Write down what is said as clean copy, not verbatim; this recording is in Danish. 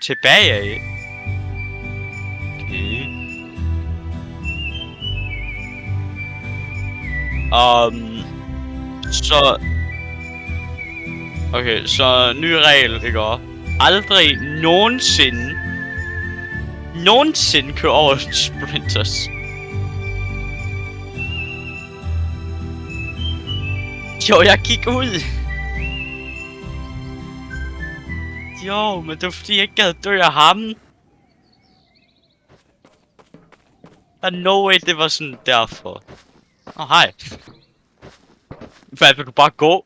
tilbage af. Okay. Så... Okay, så ny regel, ikke også? Aldrig nogensinde køre over sprinters. Jo, jeg gik ud. Jo, men det var fordi jeg ikke gad dø af ham. Der er no way, det var sådan derfor. Hej. Hvad, vil du bare gå?